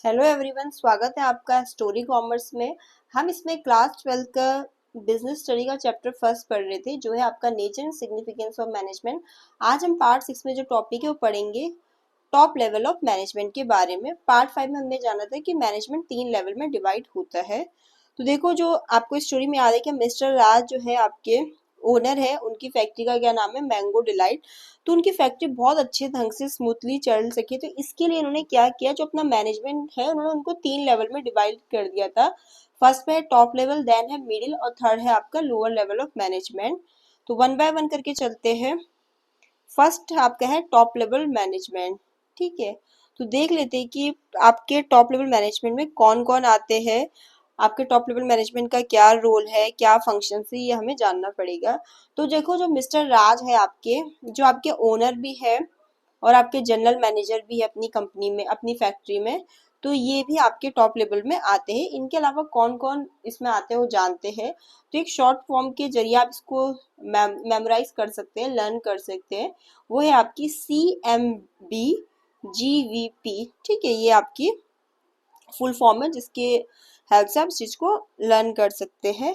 Hello everyone, स्वागत है आपका स्टोरी कॉमर्स में। हम इसमें क्लास 12 का बिजनेस स्टडी का चैप्टर फर्स्ट पढ़ रहे थे, जो है आपका nature and significance of management. आज हम पार्ट 6 में जो टॉपिक है वो पढ़ेंगे टॉप लेवल ऑफ मैनेजमेंट के बारे में। पार्ट 5 में हमने जाना था कि मैनेजमेंट 3 लेवल में डिवाइड होता है। तो देखो, जो आपको स्टोरी में याद है कि मिस्टर राज जो है आपके ओनर है, उनकी फैक्ट्री का क्या नाम है, मैंगो डिलाइट। तो उनकी फैक्ट्री बहुत अच्छे ढंग से स्मूथली चल सके, तो इसके लिए इन्होंने क्या किया, जो अपना मैनेजमेंट है उन्होंने उनको 3 लेवल में डिवाइड कर दिया था। फर्स्ट पे है टॉप लेवल, देन है मिडिल और थर्ड है आपका लोअर लेवल ऑफ मैनेजमेंट। तो वन बाय वन करके चलते हैं। फर्स्ट आपका है टॉप लेवल मैनेजमेंट। ठीक है, तो देख लेते हैं कि आपके टॉप लेवल मैनेजमेंट में कौन कौन आते हैं, आपके टॉप लेवल मैनेजमेंट का क्या रोल है, क्या फंक्शन है, ये हमें जानना पड़ेगा। तो देखो, जो मिस्टर राज है आपके, जो आपके ओनर भी है और आपके जनरल मैनेजर भी है अपनी कंपनी में, अपनी फैक्ट्री में, तो ये भी आपके टॉप लेवल में आते हैं। इनके अलावा कौन कौन इसमें आते हैं वो जानते हैं। तो एक शॉर्ट फॉर्म के जरिए आप इसको मेमोराइज कर सकते हैं, लर्न कर सकते हैं। वो है आपकी CMBGVP। ठीक है, ये आपकी फुल फॉर्म है जिसके हेल्प से आप इस चीज को लर्न कर सकते हैं।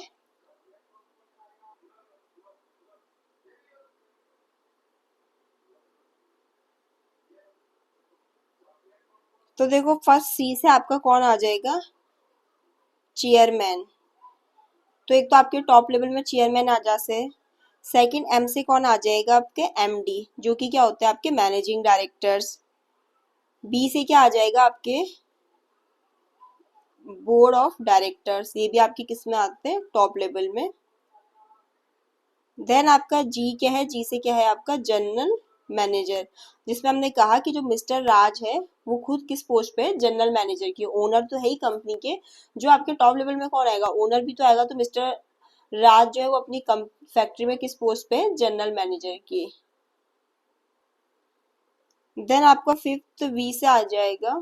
तो देखो, फर्स्ट C से आपका कौन आ जाएगा, चेयरमैन। तो एक तो आपके टॉप लेवल में चेयरमैन आ जाते हैं। सेकंड M से कौन आ जाएगा, आपके MD, जो कि क्या होते हैं आपके मैनेजिंग डायरेक्टर्स। B से क्या आ जाएगा, आपके बोर्ड ऑफ डायरेक्टर्स, ये भी आपके किस में आते हैं, टॉप लेवल में। देन आपका G क्या है, G से क्या है आपका जनरल मैनेजर, जिसमें हमने कहा कि जो मिस्टर राज है वो खुद किस पोस्ट पे है, जनरल मैनेजर की। ओनर तो है ही कंपनी के। जो आपके टॉप लेवल में कौन आएगा, ओनर भी तो आएगा। तो मिस्टर राज जो है वो अपनी फैक्ट्री में किस पोस्ट पे है, जनरल मैनेजर की। देन आपका फिफ्थ V से आ जाएगा,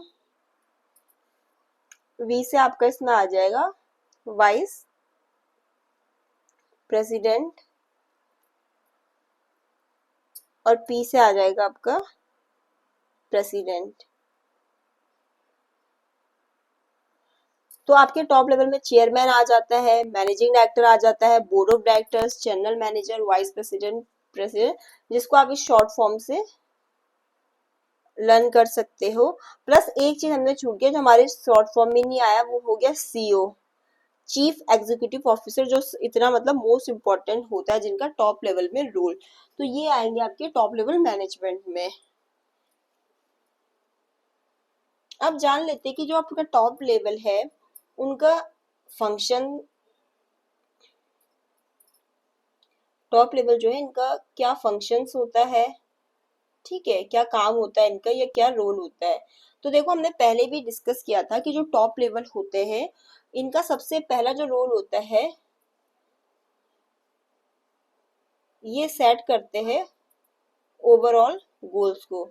V से आपका इसमें आ जाएगा वाइस प्रेसिडेंट, और P से आ जाएगा आपका प्रेसिडेंट। तो आपके टॉप लेवल में चेयरमैन आ जाता है, मैनेजिंग डायरेक्टर आ जाता है, board of directors, general manager, vice president, president, जिसको आप इस शॉर्ट फॉर्म से लर्न कर सकते हो। प्लस एक चीज हमने छूट गया, जो हमारे शॉर्ट फॉर्म में नहीं आया, वो हो गया CO, चीफ एग्जीक्यूटिव ऑफिसर, जो इतना मतलब मोस्ट इम्पोर्टेंट होता है, जिनका टॉप लेवल में रोल। तो ये आएंगे आपके टॉप लेवल मैनेजमेंट में। अब जान लेते हैं कि जो आपका टॉप लेवल है उनका फंक्शन, टॉप लेवल जो है इनका क्या फंक्शंस होता है। ठीक है, क्या काम होता है इनका या क्या रोल होता है। तो देखो, हमने पहले भी डिस्कस किया था कि जो टॉप लेवल होते हैं इनका सबसे पहला जो रोल होता है, ये सेट करते हैं ओवरऑल गोल्स को।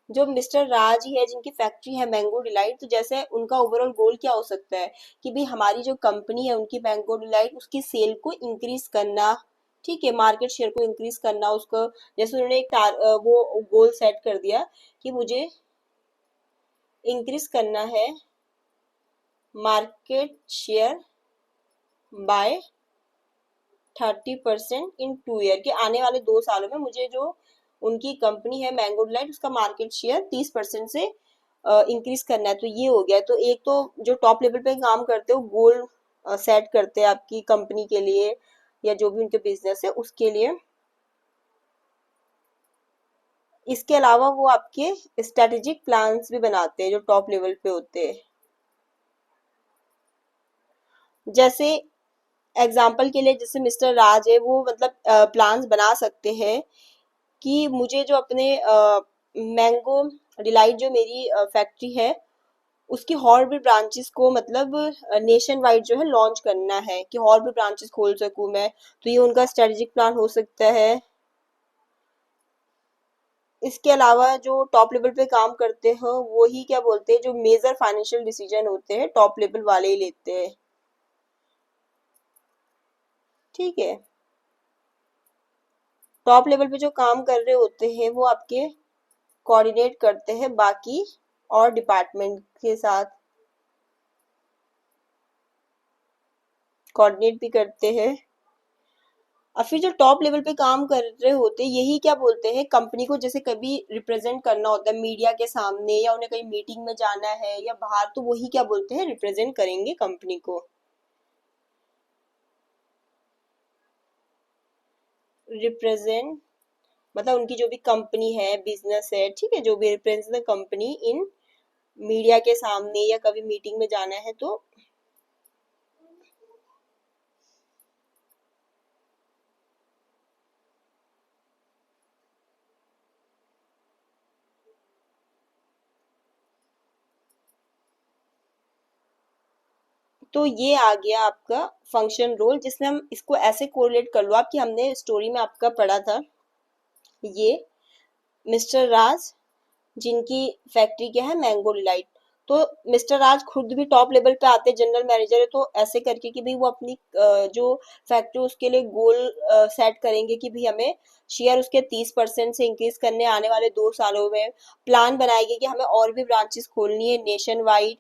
जो मिस्टर राज ही है जिनकी फैक्ट्री है मैंगो डिलाइट, तो जैसे उनका ओवरऑल गोल क्या हो सकता है कि भाई हमारी जो कंपनी है उनकी मैंगो डिलाइट, उसकी सेल को इंक्रीज करना। ठीक है, मार्केट शेयर को इंक्रीज करना उसको। जैसे उन्होंने एक वो गोल सेट कर दिया कि मुझे इंक्रीज करना है मार्केट शेयर बाय 30% इन 2 ईयर, के आने वाले 2 सालों में मुझे जो उनकी कंपनी है मैंगो डिलाइट, उसका मार्केट शेयर 30% से इंक्रीज करना है। तो ये हो गया। तो एक तो जो टॉप लेवल पे काम करते हो गोल सेट करते हैं आपकी कंपनी के लिए या जो भी उनके बिजनेस है उसके लिए। इसके अलावा वो आपके स्ट्रेटेजिक प्लान्स भी बनाते हैं जो टॉप लेवल पे होते हैं। जैसे एग्जाम्पल के लिए, जैसे मिस्टर राज है वो मतलब प्लान्स बना सकते हैं कि मुझे जो अपने मैंगो डिलाइट जो मेरी फैक्ट्री है उसकी और भी ब्रांचेस को मतलब नेशन वाइड जो है लॉन्च करना है, कि और भी ब्रांचेस खोल सकूं मैं। तो ये उनका स्ट्रेटेजिक प्लान हो सकता है। इसके अलावा जो टॉप लेवल पे काम करते हो वो ही क्या बोलते हैं, जो मेजर फाइनेंशियल डिसीजन होते हैं टॉप लेवल वाले ही लेते हैं। ठीक है, टॉप लेवल पे जो काम कर रहे होते हैं वो आपके कोऑर्डिनेट करते हैं बाकी और डिपार्टमेंट के साथ। कोऑर्डिनेट भी करते हैं। और फिर जो टॉप लेवल पे काम कर रहे होते हैं यही क्या बोलते हैं, कंपनी को जैसे कभी रिप्रेजेंट करना होता है मीडिया के सामने या उन्हें कहीं मीटिंग में जाना है या बाहर, तो वही क्या बोलते हैं, रिप्रेजेंट करेंगे कंपनी को। रिप्रेजेंट मतलब उनकी जो भी कंपनी है, बिजनेस है, ठीक है, जो भी represent the company in media के सामने या कभी मीटिंग में जाना है तो ये आ गया आपका फंक्शन रोल, जिसमें हम इसको ऐसे कोरिलेट कर लो आप कि हमने स्टोरी में आपका पढ़ा था। ये मिस्टर राज जिनकी फैक्ट्री क्या है, मैंगो डिलाइट। तो मिस्टर राज खुद भी टॉप लेवल पे आते, जनरल मैनेजर है, तो ऐसे करके कि भाई वो अपनी जो फैक्ट्री उसके लिए गोल सेट करेंगे कि भाई हमें शेयर उसके 30% से इंक्रीज करने आने वाले 2 सालों में। प्लान बनाएगी कि हमें और भी ब्रांचेस खोलनी है नेशन वाइड।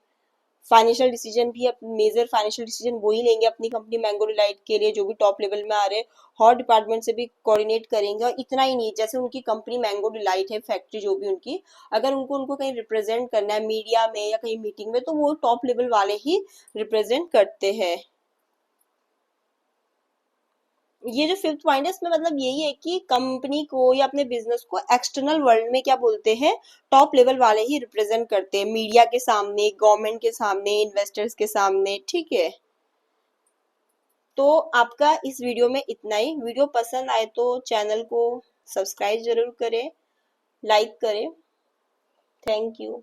फाइनेंशियल डिसीजन भी मेजर फाइनेंशियल डिसीजन वो ही लेंगे अपनी कंपनी मैंगो डिलाइट के लिए, जो भी टॉप लेवल में आ रहे हैं। हर डिपार्टमेंट से भी कोऑर्डिनेट करेंगे। और इतना ही नहीं, जैसे उनकी कंपनी मैंगो डिलाइट है फैक्ट्री जो भी उनकी, अगर उनको उनको कहीं रिप्रेजेंट करना है मीडिया में या कहीं मीटिंग में, तो वो टॉप लेवल वाले ही रिप्रेजेंट करते हैं। ये जो फिफ्थ पॉइंट है इसमें मतलब यही है कि कंपनी को या अपने बिजनेस को एक्सटर्नल वर्ल्ड में क्या बोलते हैं, टॉप लेवल वाले ही रिप्रेजेंट करते हैं, मीडिया के सामने, गवर्नमेंट के सामने, इन्वेस्टर्स के सामने, ठीक है। तो आपका इस वीडियो में इतना ही। वीडियो पसंद आए तो चैनल को सब्सक्राइब जरूर करें, लाइक करें। Thank you.